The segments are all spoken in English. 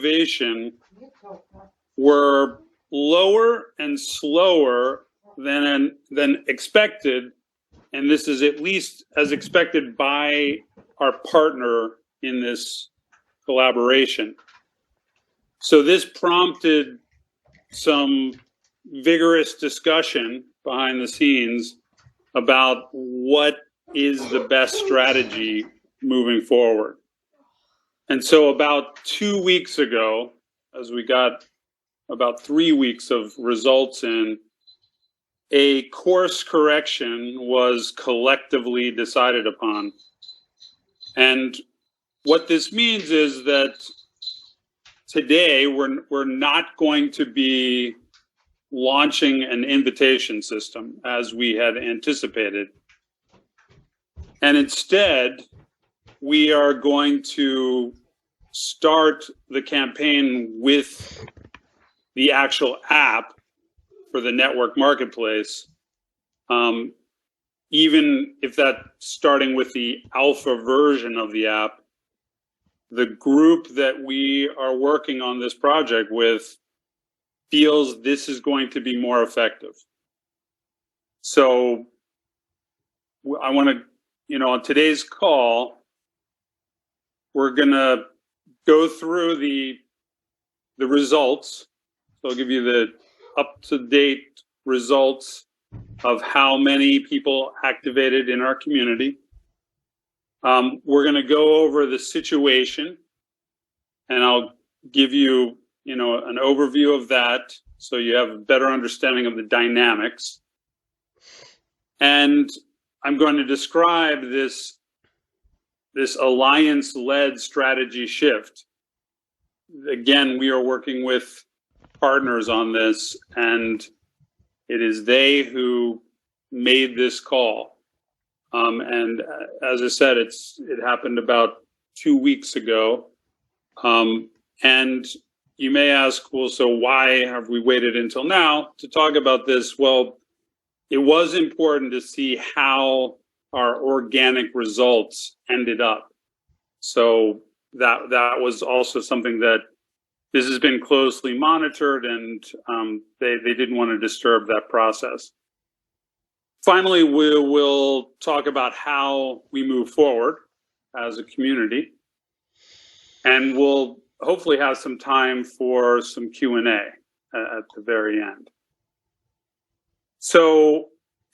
activation were lower and slower than expected, and this is at least as expected by our partner in this collaboration. So this prompted some vigorous discussion behind the scenes about what is the best strategy moving forward. And so about 2 weeks ago, as we got about 3 weeks of results in, a course correction was collectively decided upon. And what this means is that today we're not going to be launching an invitation system as we had anticipated. And instead, we are going to start the campaign with the actual app for the network marketplace, even if that's starting with the alpha version of the app. The group that we are working on this project with feels this is going to be more effective. So I want to, on today's call, we're going to go through the results. So I'll give you the up-to-date results of how many people activated in our community. We're going to go over the situation, and I'll give you, an overview of that so you have a better understanding of the dynamics. And I'm going to describe this alliance-led strategy shift. Again, we are working with partners on this, and it is they who made this call. And as I said, it happened about 2 weeks ago. And you may ask, well, so why have we waited until now to talk about this? Well, it was important to see how our organic results ended up. So that was also something that this has been closely monitored, and they didn't want to disturb that process. Finally, we will talk about how we move forward as a community, and we'll hopefully have some time for some Q&A at the very end. So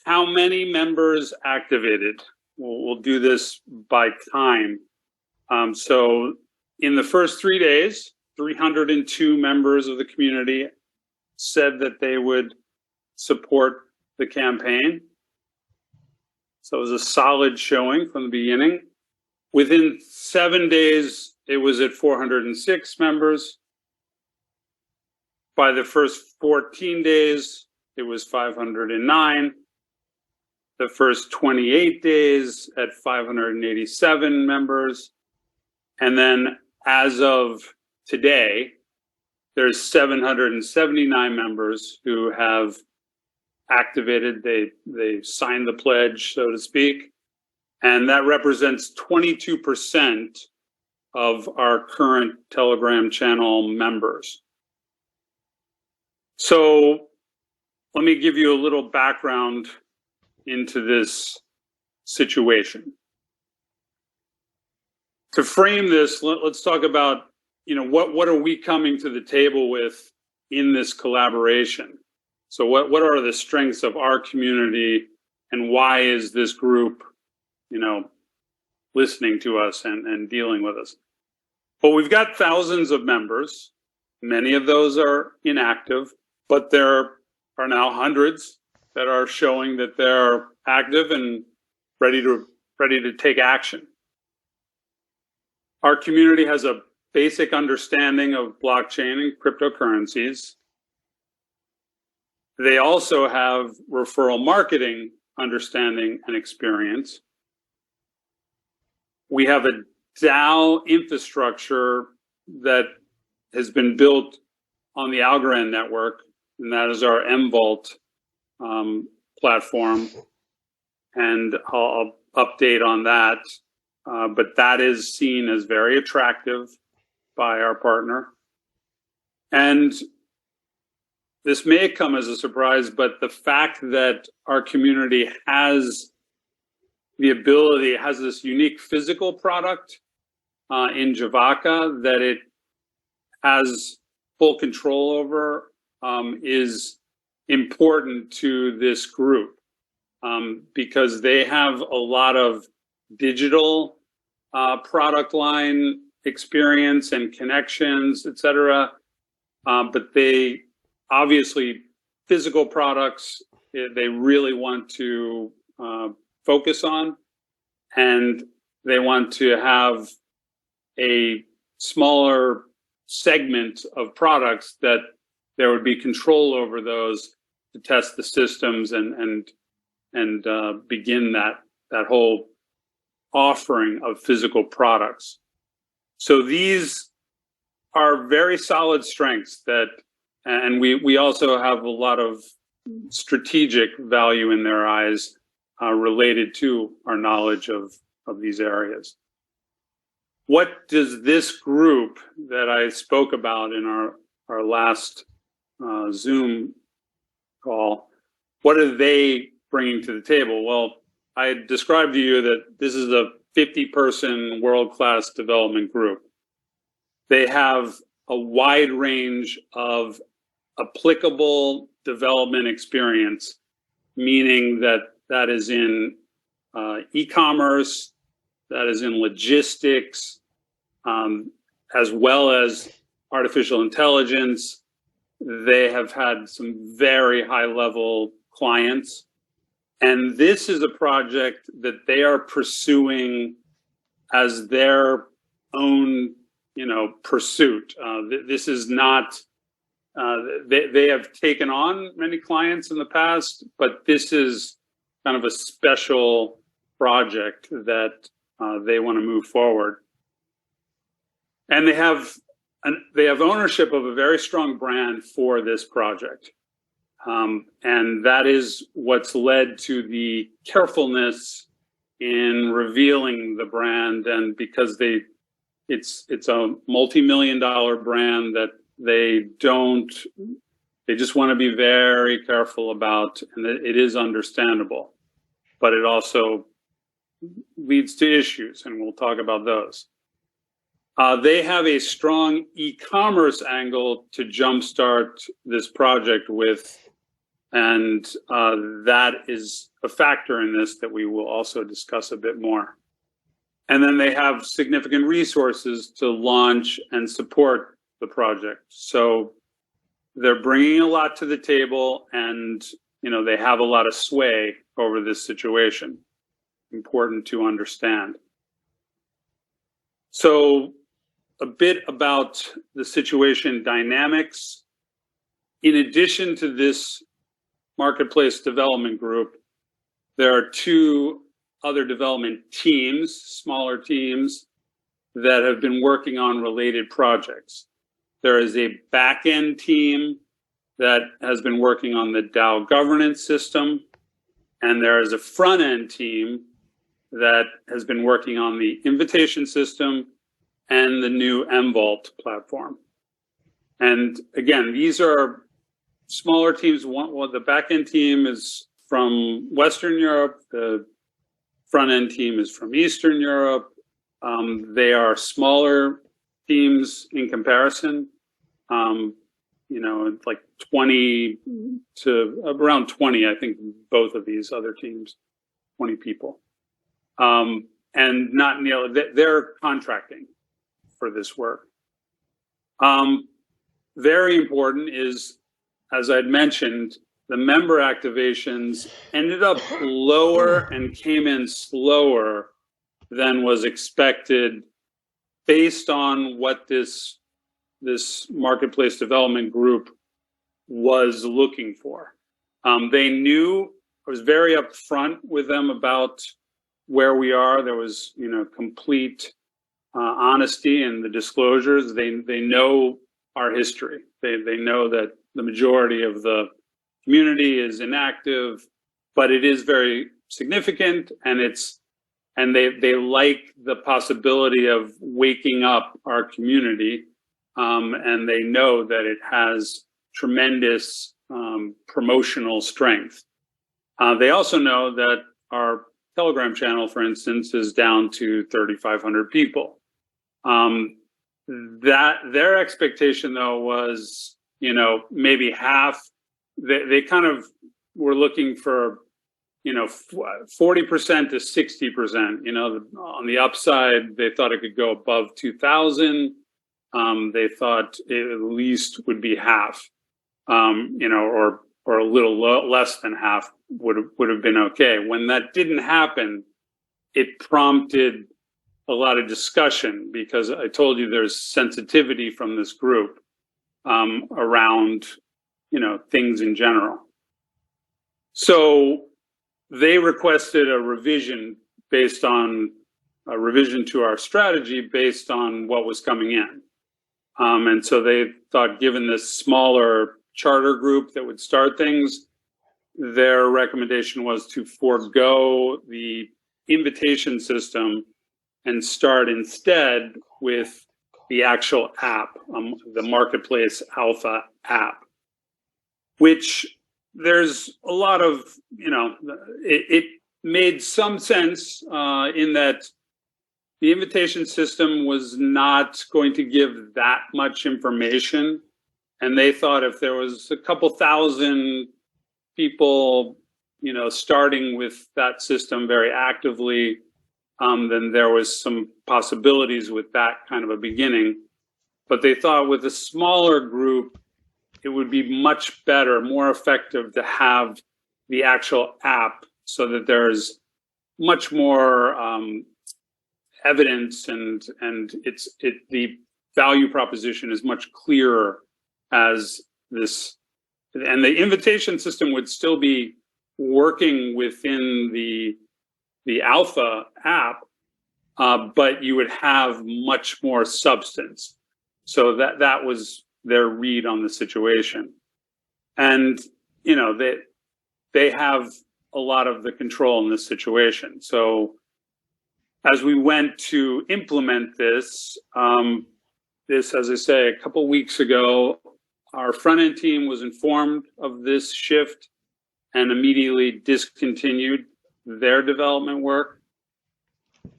how many members activated? We'll do this by time. So in the first 3 days, 302 members of the community said that they would support the campaign. So it was a solid showing from the beginning. Within 7 days, it was at 406 members. By the first 14 days, it was 509. The first 28 days at 587 members. And then as of today, there's 779 members who have activated. They signed the pledge, so to speak. And that represents 22% of our current Telegram channel members. So let me give you a little background into this situation. To frame this, let's talk about, what are we coming to the table with in this collaboration? So what are the strengths of our community, and why is this group, listening to us and dealing with us? Well, we've got thousands of members. Many of those are inactive, but there are now hundreds that are showing that they're active and ready to take action. Our community has a basic understanding of blockchain and cryptocurrencies. They also have referral marketing understanding and experience. We have a DAO infrastructure that has been built on the Algorand network, and that is our mVault platform. And I'll update on that. But that is seen as very attractive by our partner. And this may come as a surprise, but the fact that our community has the ability, has this unique physical product in Javaka that it has full control over is important to this group because they have a lot of digital product line experience and connections, et cetera. But they obviously, physical products, they really want to focus on, and they want to have a smaller segment of products that there would be control over those to test the systems and begin that whole offering of physical products. So these are very solid strengths that, and we also have a lot of strategic value in their eyes related to our knowledge of these areas. What does this group that I spoke about in our last Zoom call, what are they bringing to the table? Well, I described to you that this is a 50-person world-class development group. They have a wide range of applicable development experience, meaning that is in e-commerce, that is in logistics, as well as artificial intelligence. They have had some very high-level clients. And this is a project that they are pursuing as their own, pursuit. This is not, they have taken on many clients in the past, but this is kind of a special project that they want to move forward. And they have ownership of a very strong brand for this project. And that is what's led to the carefulness in revealing the brand, and because it's a multi-million-dollar brand that they just want to be very careful about, and it is understandable, but it also leads to issues, and we'll talk about those. They have a strong e-commerce angle to jumpstart this project with, and that is a factor in this that we will also discuss a bit more. And then they have significant resources to launch and support the project. So they're bringing a lot to the table, and they have a lot of sway over this situation. Important to understand. So a bit about the situation dynamics. In addition to this marketplace development group, there are two other development teams, smaller teams, that have been working on related projects. There is a back-end team that has been working on the DAO governance system, and there is a front-end team that has been working on the invitation system and the new mVault platform. And again, these are smaller teams. The back-end team is from Western Europe. The front-end team is from Eastern Europe. They are smaller teams in comparison. Like 20 to around 20, I think, both of these other teams, 20 people. And not, they're contracting for this work. Very important is, as I'd mentioned, the member activations ended up lower and came in slower than was expected based on what this marketplace development group was looking for. They knew, I was very upfront with them about where we are. There was, complete honesty in the disclosures. They know our history. They know that the majority of the community is inactive, but it is very significant, and they like the possibility of waking up our community and they know that it has tremendous promotional strength. They also know that our Telegram channel, for instance, is down to 3,500 people. That their expectation, though, was, maybe half. They kind of were looking for, 40% to 60%. On the upside, they thought it could go above 2,000. They thought it at least would be half, or a little less than half would have been okay. When that didn't happen, it prompted a lot of discussion, because I told you there's sensitivity from this group around, things in general. So they requested a revision to our strategy based on what was coming in. And so they thought, given this smaller charter group that would start things, their recommendation was to forego the invitation system and start instead with the actual app, the Marketplace Alpha app, which there's a lot of, it made some sense in that the invitation system was not going to give that much information. And they thought if there was a couple thousand people, starting with that system very actively, then there was some possibilities with that kind of a beginning. But they thought with a smaller group, it would be much better, more effective to have the actual app, so that there's much more evidence, and the value proposition is much clearer as this. And the invitation system would still be working within the Alpha app, but you would have much more substance. So that was their read on the situation. And, they have a lot of the control in this situation. So as we went to implement this, as I say, a couple weeks ago, our front-end team was informed of this shift and immediately discontinued their development work.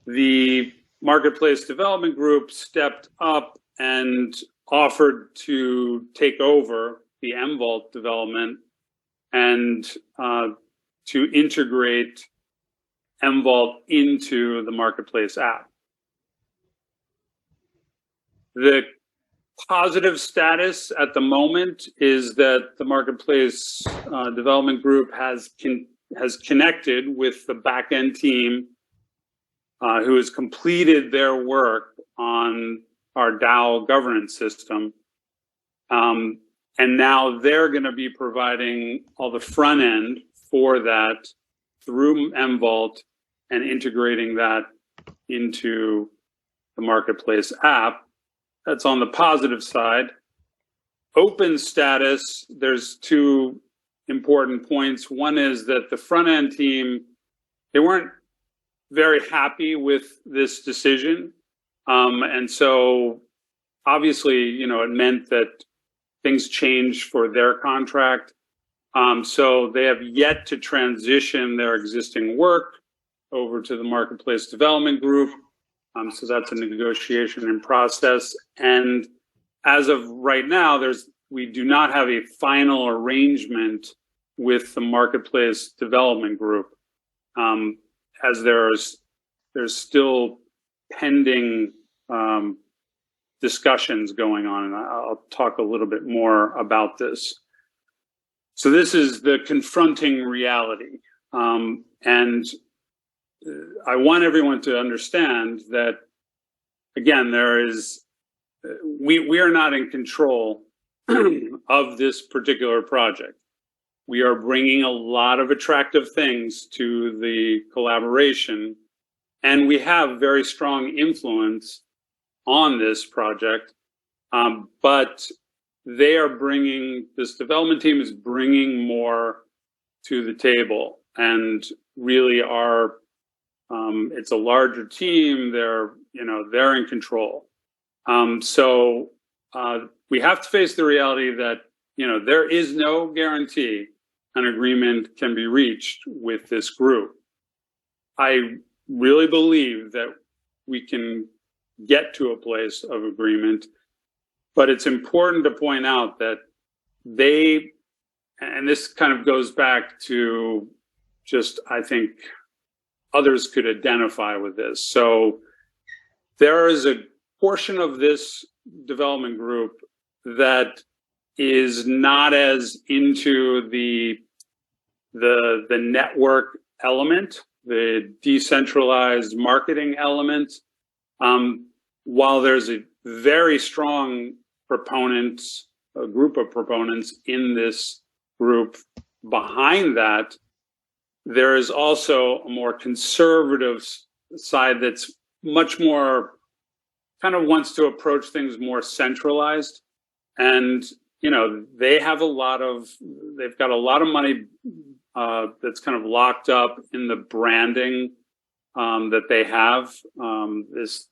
The Marketplace Development Group stepped up and offered to take over the mVault development and to integrate mVault into the Marketplace app. The positive status at the moment is that the Marketplace Development Group has connected with the back-end team who has completed their work on our DAO governance system. And now they're going to be providing all the front end for that through mVault and integrating that into the Marketplace app. That's on the positive side. Open status, there's two important points. One is that the front end team, they weren't very happy with this decision. And so obviously, it meant that things changed for their contract. So they have yet to transition their existing work over to the Marketplace Development Group. So that's a negotiation in process. And as of right now, we do not have a final arrangement with the Marketplace Development Group, as there's still pending discussions going on, and I'll talk a little bit more about this. So this is the confronting reality. And I want everyone to understand that, again, we are not in control of this particular project. We are bringing a lot of attractive things to the collaboration, and we have very strong influence on this project. But this development team is bringing more to the table, and really it's a larger team. They're in control. So we have to face the reality that, there is no guarantee an agreement can be reached with this group. I really believe that we can get to a place of agreement, but it's important to point out that and this kind of goes back to just, I think others could identify with this. So there is a portion of this development group that is not as into the network element, the decentralized marketing element. While there's a very strong a group of proponents in this group behind that, there is also a more conservative side that's much more kind of wants to approach things more centralized. And, they've got a lot of money that's kind of locked up in the branding that they have, this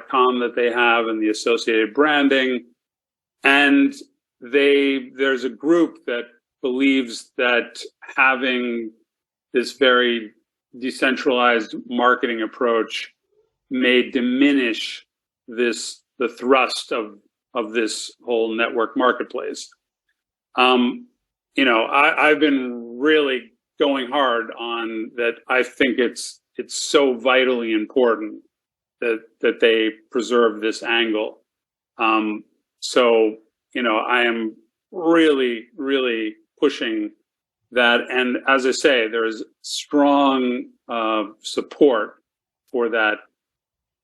.com that they have and the associated branding. And there's a group that believes that having this very decentralized marketing approach may diminish the thrust of this whole network marketplace. I've been really going hard on that. I think it's so vitally important that they preserve this angle. So I am really, really pushing that. And as I say, there's strong support for that.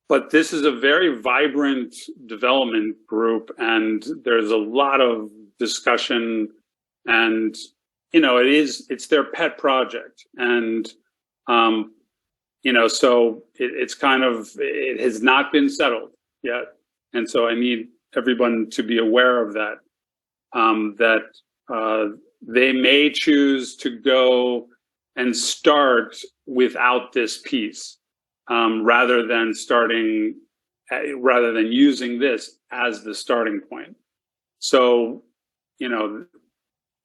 But this is a very vibrant development group, and there's a lot of discussion, and it's their pet project, and so it has not been settled yet, and so I need everyone to be aware of that. That they may choose to go and start without this piece. Rather than using this as the starting point. So,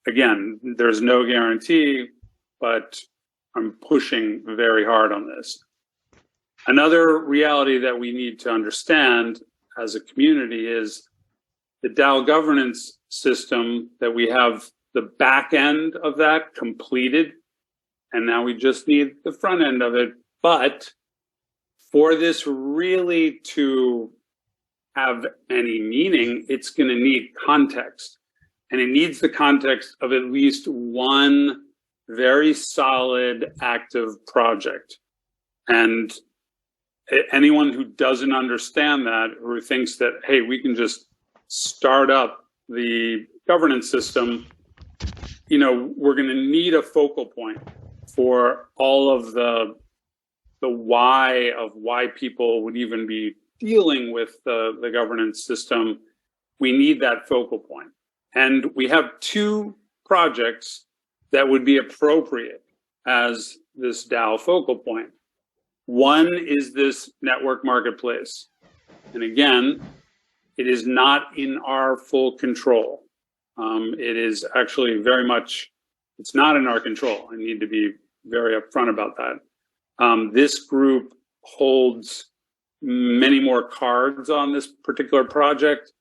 again, there's no guarantee, but I'm pushing very hard on this. Another reality that we need to understand as a community is the DAO governance system, that we have the back end of that completed, and now we just need the front end of it. But for this really to have any meaning, it's going to need context. And it needs the context of at least one very solid, active project. And anyone who doesn't understand that, or thinks that, hey, we can just start up the governance system, we're going to need a focal point for all of the why people would even be dealing with the governance system. We need that focal point. And we have two projects that would be appropriate as this DAO focal point. One is this network marketplace. And again, it is not in our full control. It is actually it's not in our control. I need to be very upfront about that. This group holds many more cards on this particular project,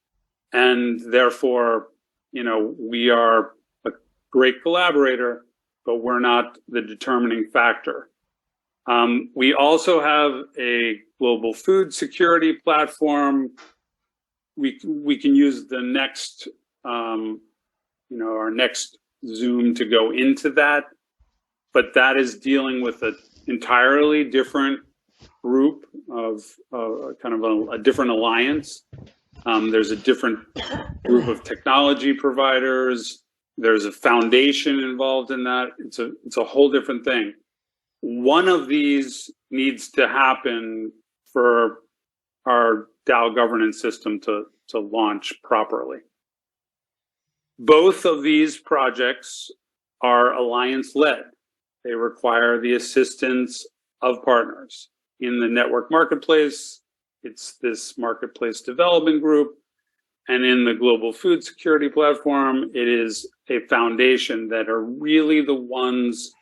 and therefore, we are a great collaborator, but we're not the determining factor. We also have a global food security platform. We can use the next, our next Zoom to go into that, but that is dealing with an entirely different group of kind of a different alliance. There's a different group of technology providers. There's a foundation involved in that. It's a whole different thing. One of these needs to happen for our DAO governance system to launch properly. Both of these projects are alliance-led. They require the assistance of partners. In the network marketplace, it's this marketplace development group. and in the global food security platform, it is a foundation that are really the ones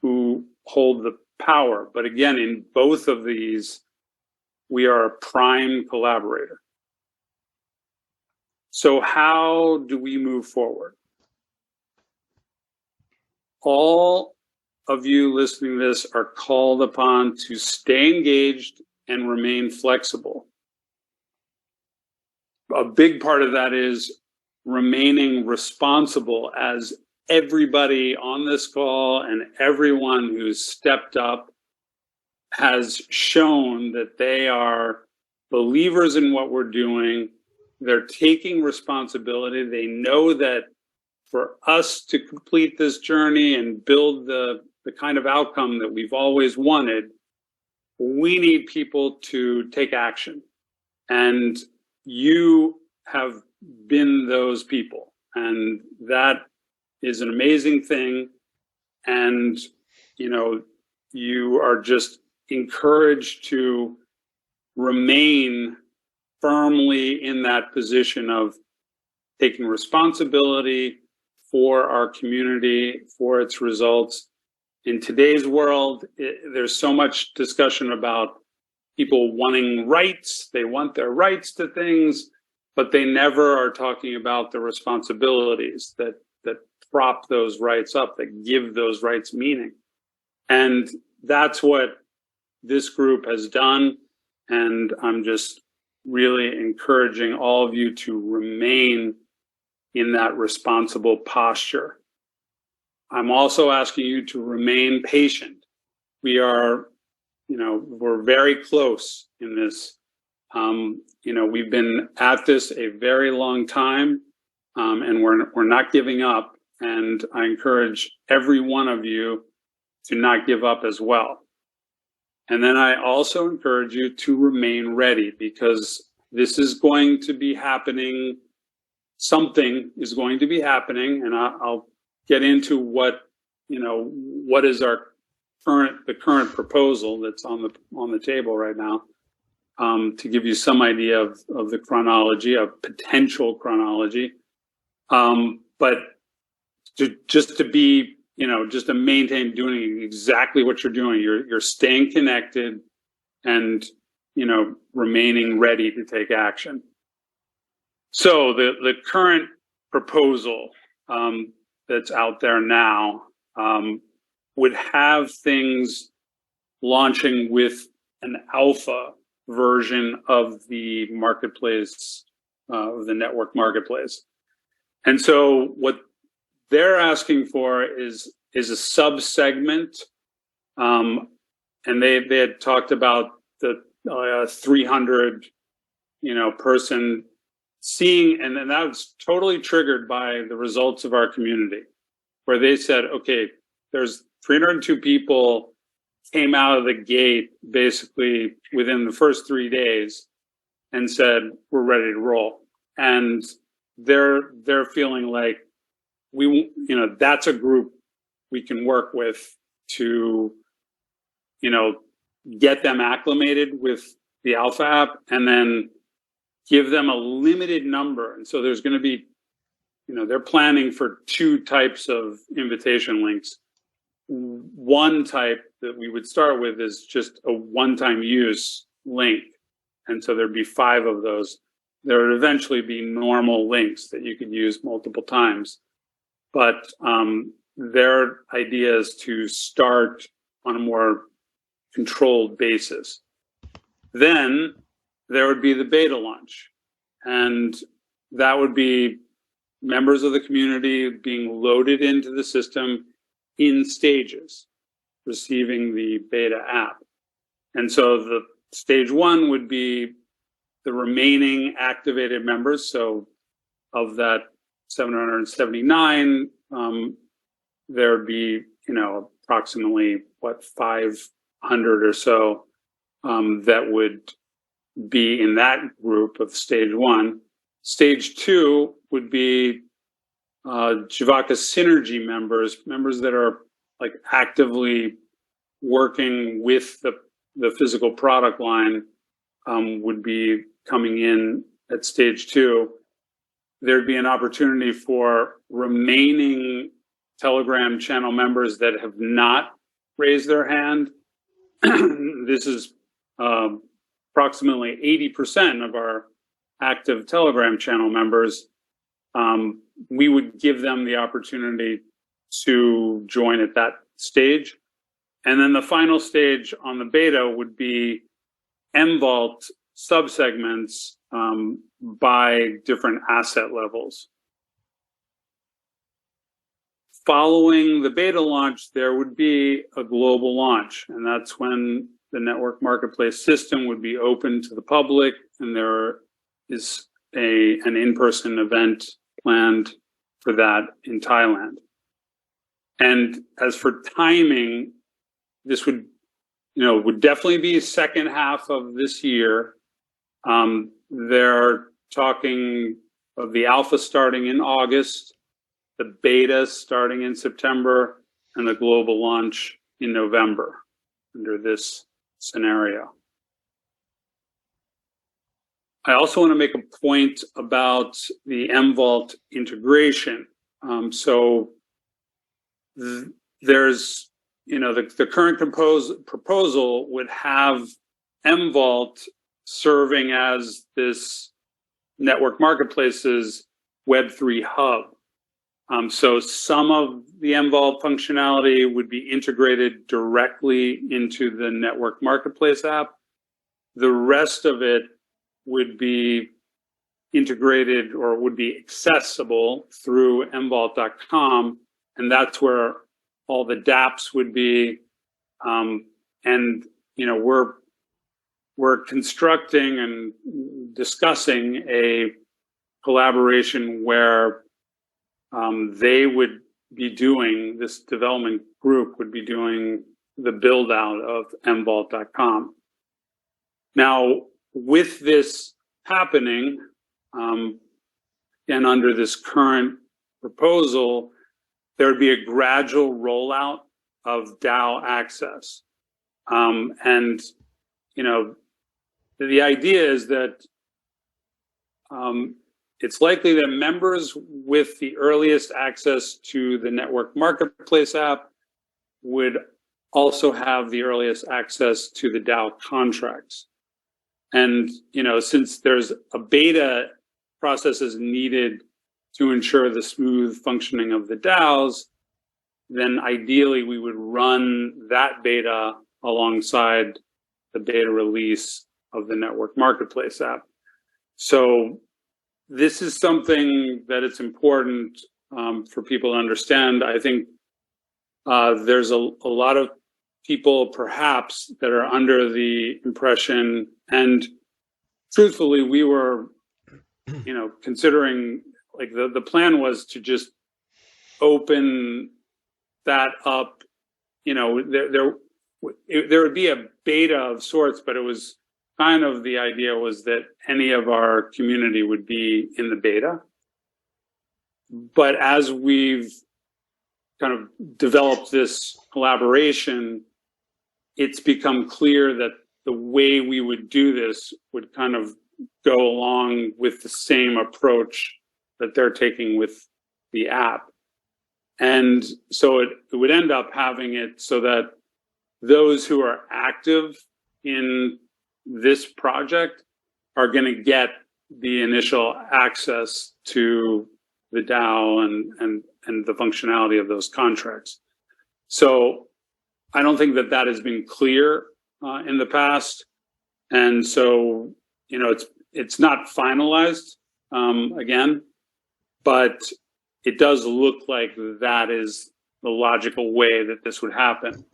who hold the power. But again, in both of these, we are a prime collaborator. So how do we move forward? All of you listening to this are called upon to stay engaged and remain flexible. A big part of that is remaining responsible, as everybody on this call and everyone who's stepped up has shown that they are believers in what we're doing. They're taking responsibility. They know that for us to complete this journey and build the kind of outcome that we've always wanted, we need people to take action. And you have been those people. And that is an amazing thing. And, you know, you are just encouraged to remain firmly in that position of taking responsibility for our community, for its results. In today's world, there's so much discussion about people wanting rights. They want their rights to things, but they never are talking about the responsibilities that prop those rights up, that give those rights meaning. And that's what this group has done. And I'm just really encouraging all of you to remain in that responsible posture. I'm also asking you to remain patient. We are, we're very close in this. We've been at this a very long time, and we're not giving up. And I encourage every one of you to not give up as well. And then I also encourage you to remain ready, because this is going to be happening. Something is going to be happening, and I'll get into what is the current proposal that's on the table right now, to give you some idea of the chronology, of potential chronology. But just to maintain doing exactly what you're doing. You're staying connected and, remaining ready to take action. So the current proposal that's out there now would have things launching with an alpha version of the marketplace, of the network marketplace. And so what they're asking for is a sub-segment, and they had talked about the 300 person seeing, and then that was totally triggered by the results of our community, where they said, okay, there's 302 people came out of the gate basically within the first 3 days and said, we're ready to roll. And they're feeling like that's a group we can work with to, get them acclimated with the Alpha app, and then give them a limited number. And so there's going to be, they're planning for 2 types of invitation links. One type that we would start with is just a one-time use link. And so there'd be 5 of those. There would eventually be normal links that you could use multiple times. But their idea is to start on a more controlled basis. Then there would be the beta launch. And that would be members of the community being loaded into the system in stages, receiving the beta app. And so the stage 1 would be the remaining activated members. So of that 779, there would be, approximately 500 or so that would be in that group of stage 1. Stage 2 would be Jivaka Synergy members that are like actively working with the physical product line, would be coming in at stage 2. there'd be an opportunity for remaining Telegram channel members that have not raised their hand. This is approximately 80% of our active Telegram channel members. We would give them the opportunity to join at that stage. And then the final stage on the beta would be mVault subsegments by different asset levels. Following the beta launch, there would be a global launch, and that's when the network marketplace system would be open to the public, and there is an in-person event planned for that in Thailand. And as for timing, this would definitely be second half of this year. They're talking of the alpha starting in August, the beta starting in September, and the global launch in November under this scenario. I also want to make a point about the mVault integration. There's, the current proposal would have mVault serving as this network marketplace's Web3 hub. So some of the mVault functionality would be integrated directly into the network marketplace app. The rest of it would be integrated or would be accessible through mvault.com, and that's where all the dApps would be. And we're constructing and discussing a collaboration where they would be doing, this development group would be doing the build out of mvault.com. Now, with this happening, and under this current proposal, there would be a gradual rollout of DAO access. And, the idea is that it's likely that members with the earliest access to the network marketplace app would also have the earliest access to the DAO contracts. And, since there's a beta process is needed to ensure the smooth functioning of the DAOs, then ideally we would run that beta alongside the beta release of the network marketplace app. So this is something that it's important for people to understand. I think there's a lot of people perhaps that are under the impression, and truthfully, we were, considering, like, the plan was to just open that up. There would be a beta of sorts, but it was kind of, the idea was that any of our community would be in the beta. But as we've kind of developed this collaboration, it's become clear that the way we would do this would kind of go along with the same approach that they're taking with the app. And so it would end up having it so that those who are active in this project are going to get the initial access to the DAO and the functionality of those contracts. So I don't think that has been clear in the past, and so it's not finalized again, but it does look like that is the logical way that this would happen.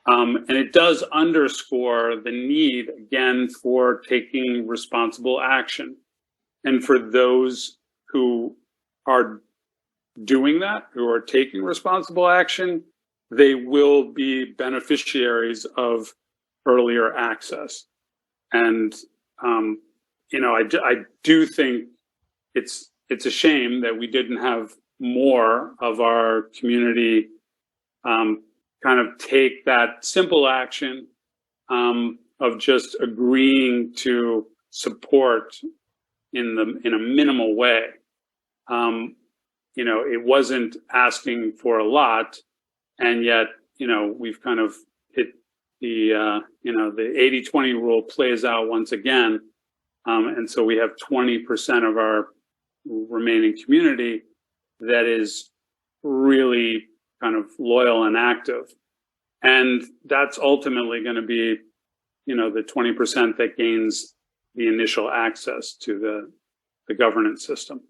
And it does underscore the need, again, for taking responsible action. And for those who are doing that, who are taking responsible action, they will be beneficiaries of earlier access. And, I do think it's a shame that we didn't have more of our community kind of take that simple action of just agreeing to support in a minimal way. It wasn't asking for a lot, and yet, we've kind of hit the 80-20 rule plays out once again. And so we have 20% of our remaining community that is really kind of loyal and active. And that's ultimately going to be, the 20% that gains the initial access to the governance system.